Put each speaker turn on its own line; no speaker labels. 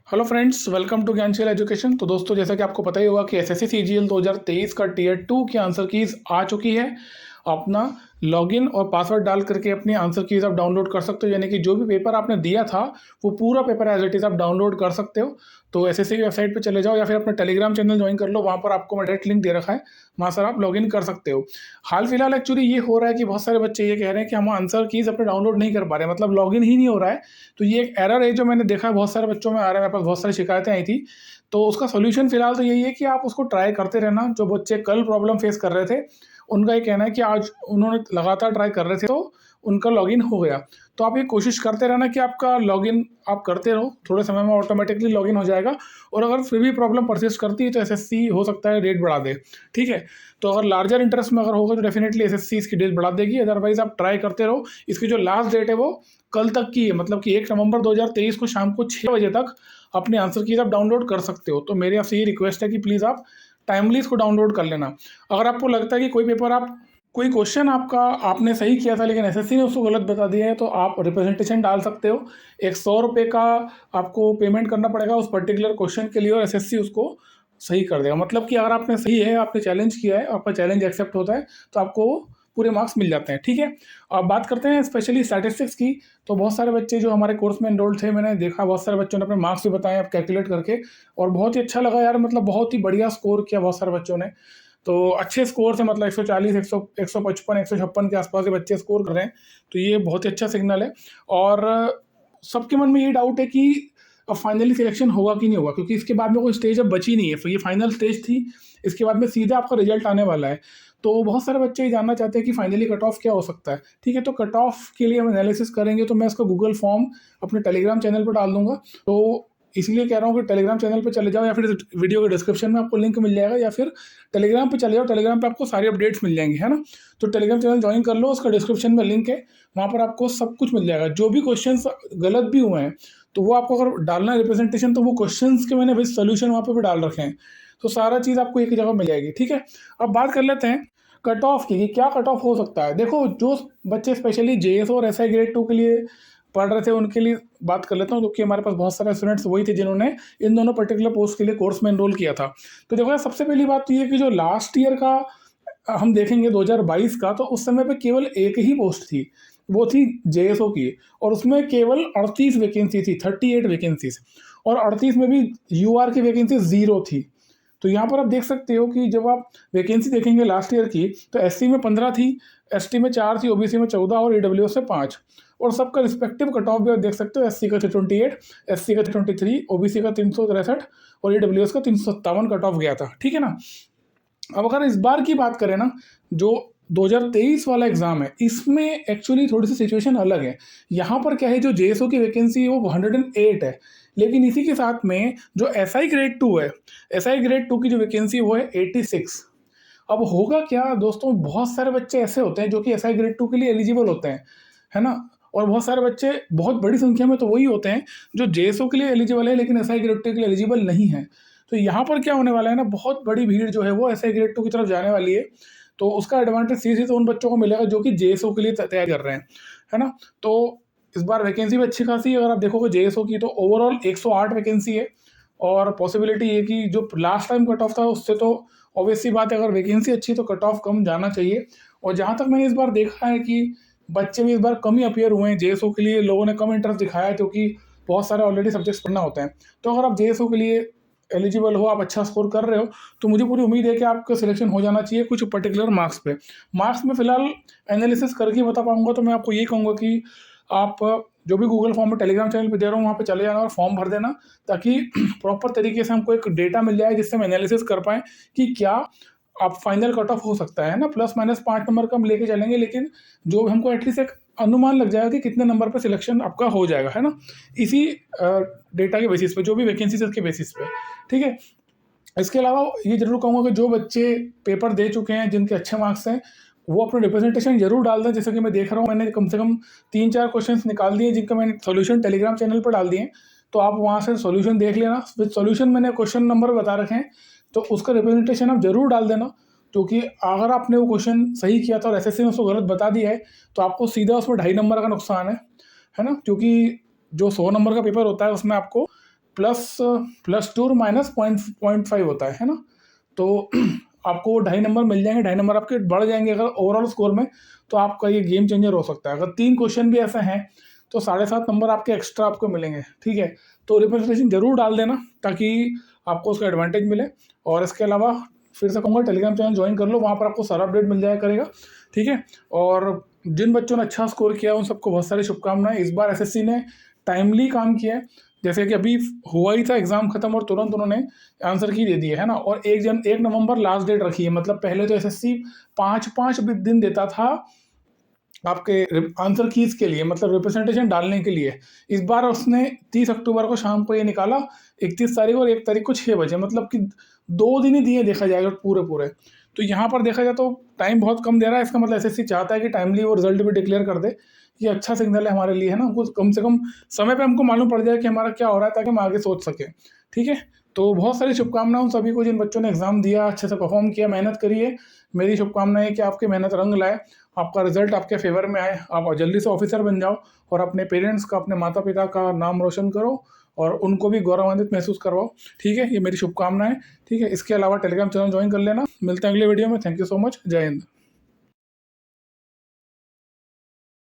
Hello friends, welcome to Gyansheel education. तो दोस्तों, जैसा कि आपको पता ही होगा कि एसएससी सीजीएल 2023 का टीयर 2 की आंसर कीज़ आ चुकी है। अपना लॉगिन और पासवर्ड डाल करके अपनी आंसर कीज़ आप डाउनलोड कर सकते हो, यानी कि जो भी पेपर आपने दिया था वो पूरा पेपर एज इट इज़ आप डाउनलोड कर सकते हो। तो एसएससी की वेबसाइट पे चले जाओ या फिर अपना टेलीग्राम चैनल ज्वाइन कर लो, वहाँ पर आपको मैं डायरेक्ट लिंक दे रखा है, वहाँ से आप लॉगिन कर सकते हो। हाल फिलहाल एक्चुअली ये हो रहा है कि बहुत सारे बच्चे ये कह रहे हैं कि हम आंसर कीज़ अपने डाउनलोड नहीं कर पा रहे हैं, मतलब लॉगिन ही नहीं हो रहा है। तो ये एक एरर है जो मैंने देखा है बहुत सारे बच्चों में आ रहा है, मेरे पास बहुत सारी शिकायतें आई थी। तो उसका सॉल्यूशन फिलहाल तो यही है कि आप उसको ट्राई करते रहना। जो बच्चे कल प्रॉब्लम फेस कर रहे थे, उनका ये कहना है कि आज उन्होंने लगातार ट्राई कर रहे थे तो उनका लॉगिन हो गया। तो आप ये कोशिश करते रहना कि आपका लॉगिन आप करते रहो, थोड़े समय में ऑटोमेटिकली लॉगिन हो जाएगा। और अगर फिर भी प्रॉब्लम परसिस्ट करती है तो एसएससी हो सकता है डेट बढ़ा दे, ठीक है। तो अगर लार्जर इंटरेस्ट में अगर होगा तो डेफिनेटली एसएससी इसकी डेट बढ़ा देगी, अदरवाइज आप ट्राई करते रहो। इसकी जो लास्ट डेट है वो कल तक की है, मतलब कि 1 नवंबर 2023 को शाम को 6 बजे तक अपने आंसर कीज़ आप डाउनलोड कर सकते हो। तो मेरी आपसे ये रिक्वेस्ट है कि प्लीज़ आप टाइमली इसको डाउनलोड कर लेना। अगर आपको लगता है कि कोई क्वेश्चन आपका आपने सही किया था लेकिन एसएससी ने उसको गलत बता दिया है, तो आप रिप्रेजेंटेशन डाल सकते हो। एक 100 रुपये का आपको पेमेंट करना पड़ेगा उस पर्टिकुलर क्वेश्चन के लिए, और एसएससी उसको सही कर देगा। मतलब कि अगर आपने सही है, आपने चैलेंज किया है, आपका चैलेंज एक्सेप्ट होता है, तो आपको पूरे मार्क्स मिल जाते हैं, ठीक है। अब बात करते हैं स्पेशली स्टैटिस्टिक्स की। तो बहुत सारे बच्चे जो हमारे कोर्स में एनरोल्ड थे, मैंने देखा बहुत सारे बच्चों ने अपने मार्क्स भी बताए अब कैलकुलेट करके, और बहुत ही अच्छा लगा यार, मतलब बहुत ही बढ़िया स्कोर किया बहुत सारे बच्चों ने। तो अच्छे स्कोर थे, मतलब 140, 100, 155, 156 के आसपास के बच्चे स्कोर कर रहे हैं। तो ये बहुत ही अच्छा सिग्नल है। और सबके मन में ये डाउट है कि अब फाइनली सिलेक्शन होगा कि नहीं होगा, क्योंकि इसके बाद में कोई स्टेज अब बची नहीं है। तो ये फाइनल स्टेज थी, इसके बाद में सीधा आपका रिजल्ट आने वाला है। तो बहुत सारे बच्चे ये जानना चाहते हैं कि फाइनली कट ऑफ क्या हो सकता है, ठीक है। तो कट ऑफ के लिए हम एनालिसिस करेंगे, तो मैं इसका गूगल फॉर्म अपने टेलीग्राम चैनल पर डाल दूंगा। तो इसलिए कह रहा हूँ कि टेलीग्राम चैनल पे चले जाओ, या फिर वीडियो के डिस्क्रिप्शन में आपको लिंक मिल जाएगा, या फिर टेलीग्राम पे चले जाओ, टेलीग्राम पे आपको सारी अपडेट्स मिल जाएंगी, है ना। तो टेलीग्राम चैनल ज्वाइन कर लो, उसका डिस्क्रिप्शन में लिंक है, वहाँ पर आपको सब कुछ मिल जाएगा। जो भी क्वेश्चंस गलत भी हुए हैं तो वो आपको अगर डालना है रिप्रेजेंटेशन, तो वो क्वेश्चंस के मैंने विद सोल्यूशन वहाँ पे भी डाल रखे हैं। तो सारा चीज़ आपको एक ही जगह मिल जाएगी, ठीक है। अब बात कर लेते हैं कट ऑफ की, कि क्या कट ऑफ हो सकता है। देखो, जो बच्चे स्पेशली जेएस और एसआई ग्रेड 2 के लिए पढ़ रहे थे उनके लिए बात कर लेता हूँ, क्योंकि हमारे पास बहुत सारे स्टूडेंट्स वही थे जिन्होंने इन दोनों पर्टिकुलर पोस्ट के लिए कोर्स में एनरोल किया था। तो देखो यार, सबसे पहली बात तो ये कि जो लास्ट ईयर का हम देखेंगे 2022 का, तो उस समय पे केवल एक ही पोस्ट थी, वो थी जेएसओ की। और उसमें केवल 38 वैकेंसी थी, 38 वैकेंसीज। और 38 में भी यूआर की वैकेंसी 0 थी। तो यहाँ पर आप देख सकते हो कि जब आप वैकेंसी देखेंगे लास्ट ईयर की, तो एससी में 15 थी, एसटी में 4 थी, ओबीसी में 14 और ईडब्ल्यूएस में 5। और सबका रिस्पेक्टिव कट ऑफ भी आप देख सकते हो। एससी का 28, एससी का 23, ओबीसी का 363 और ईडब्ल्यूएस का 357 कट ऑफ गया था, ठीक है ना। अब अगर इस बार की बात करें ना, जो 2023 वाला एग्जाम है, इसमें एक्चुअली थोड़ी सी सिचुएशन अलग है। यहाँ पर क्या है, जो जेएसओ की वैकेंसी है वो 108 है, लेकिन इसी के साथ में जो एसआई ग्रेड 2 है, एसआई ग्रेड 2 की जो वैकेंसी वो है 86। अब होगा क्या दोस्तों, बहुत सारे बच्चे ऐसे होते हैं जो कि एसआई ग्रेड 2 के लिए एलिजिबल होते हैं, है ना। और बहुत सारे बच्चे, बहुत बड़ी संख्या में तो वही होते हैं जो जेएसओ के लिए एलिजिबल है लेकिन एसआई ग्रेड 2 के लिए एलिजिबल नहीं है। तो यहाँ पर क्या होने वाला है ना, बहुत बड़ी भीड़ जो है वो एसआई ग्रेड 2 की तरफ जाने वाली है। तो उसका एडवांटेज सीधे तो उन बच्चों को मिलेगा जो कि जेएसओ के लिए तैयारी कर रहे हैं, है ना। तो इस बार वैकेंसी भी अच्छी खासी है। अगर आप देखोगे जेएसओ की, तो ओवरऑल 108 वैकेंसी है। और पॉसिबिलिटी ये कि जो लास्ट टाइम कट ऑफ था उससे तो ऑब्वियस सी बात है, अगर वैकेंसी अच्छी तो कट ऑफ कम जाना चाहिए। और जहाँ तक मैंने इस बार देखा है कि बच्चे भी इस बार कम ही अपीयर हुए हैं जेएसओ के लिए, लोगों ने कम इंटरेस्ट दिखाया है, क्योंकि बहुत सारे ऑलरेडी सब्जेक्ट्स पढ़ना होते हैं। तो अगर आप जेएसओ के लिए एलिजिबल हो, आप अच्छा स्कोर कर रहे हो, तो मुझे पूरी उम्मीद है कि आपका सिलेक्शन हो जाना चाहिए कुछ पर्टिकुलर मार्क्स पे। मार्क्स में फिलहाल एनालिसिस करके बता पाऊंगा, तो मैं आपको यही कहूँगा कि आप जो भी गूगल फॉर्म में टेलीग्राम चैनल पे दे रहा हूँ वहाँ पे चले जाना और फॉर्म भर देना, ताकि प्रॉपर तरीके से हमको एक डेटा मिल जाए जिससे हम एनालिसिस कर पाएँ कि क्या आप फाइनल कट ऑफ हो सकता है ना। प्लस माइनस 5 नंबर का हम लेके चलेंगे, लेकिन जो हमको एटलीस्ट एक अनुमान लग जाएगा कि कितने नंबर पे सिलेक्शन आपका हो जाएगा, है ना, इसी डेटा के बेसिस पे, जो भी वैकेंसीज के बेसिस पे, ठीक है। इसके अलावा ये जरूर कहूँगा कि जो बच्चे पेपर दे चुके हैं, जिनके अच्छे मार्क्स हैं, वो अपने रिप्रेजेंटेशन जरूर डाल दें। जैसे कि मैं देख रहा हूँ, मैंने कम से कम 3-4 क्वेश्चंस निकाल दिए जिनका मैंने सॉल्यूशन टेलीग्राम चैनल पर डाल दिए। तो आप वहाँ से सॉल्यूशन देख लेना, विद सॉल्यूशन मैंने क्वेश्चन नंबर बता रखे हैं, तो उसका रिप्रेजेंटेशन आप जरूर डाल देना। क्योंकि अगर आपने वो क्वेश्चन सही किया था और एसएससी ने उसको गलत बता दिया है, तो आपको सीधा उसमें 2.5 नंबर का नुकसान है ना। क्योंकि जो 100 नंबर का पेपर होता है उसमें आपको +2 और -0.5 होता है ना। तो आपको वो 2.5 नंबर मिल जाएंगे, 2.5 नंबर आपके बढ़ जाएंगे अगर ओवरऑल स्कोर में, तो आपका ये गेम चेंजर हो सकता है। अगर 3 क्वेश्चन भी ऐसे हैं तो 7.5 नंबर आपके एक्स्ट्रा आपको मिलेंगे, ठीक है। तो रिप्रेजेंटेशन जरूर डाल देना ताकि आपको उसका एडवांटेज मिले। और इसके अलावा फिर से कहूँगा, टेलीग्राम चैनल ज्वाइन कर लो, वहाँ पर आपको सारा अपडेट मिल जाया करेगा, ठीक है। और जिन बच्चों ने अच्छा स्कोर किया उन सबको बहुत सारी शुभकामनाएं। इस बार एसएससी ने टाइमली काम किया है, जैसे कि अभी हुआ ही था एग्जाम खत्म और तुरंत उन्होंने आंसर की दे दी है ना। और 1 नवंबर लास्ट डेट रखी है, मतलब पहले तो एसएससी 5 दिन देता था आपके आंसर कीज के लिए, मतलब रिप्रेजेंटेशन डालने के लिए। इस बार उसने 30 अक्टूबर को शाम को ये निकाला, 31 तारीख और 1 तारीख को 6 बजे, मतलब कि 2 दिन ही दिए देखा जाएगा पूरे पूरे। तो यहाँ पर देखा जाए तो टाइम बहुत कम दे रहा है, इसका मतलब एसएससी चाहता है कि टाइमली वो रिजल्ट भी डिक्लेयर कर दे। ये अच्छा सिग्नल है हमारे लिए, है ना। हमको कम से कम समय पे हमको मालूम पड़ जाए कि हमारा क्या हो रहा है, ताकि हम आगे सोच सकें, ठीक है। तो बहुत सारी शुभकामनाएं उन सभी को जिन बच्चों ने एग्जाम दिया, अच्छे से परफॉर्म किया, मेहनत करी है। मेरी शुभकामनाएं है कि आपकी मेहनत रंग लाए, आपका रिजल्ट आपके फेवर में आए, आप जल्दी से ऑफिसर बन जाओ और अपने पेरेंट्स का, अपने माता पिता का नाम रोशन करो और उनको भी गौरवान्वित महसूस करवाओ, ठीक है। ये मेरी शुभकामनाएं, ठीक है। इसके अलावा टेलीग्राम चैनल ज्वाइन कर लेना। मिलते हैं अगले वीडियो में। Thank you so much. जय हिंद।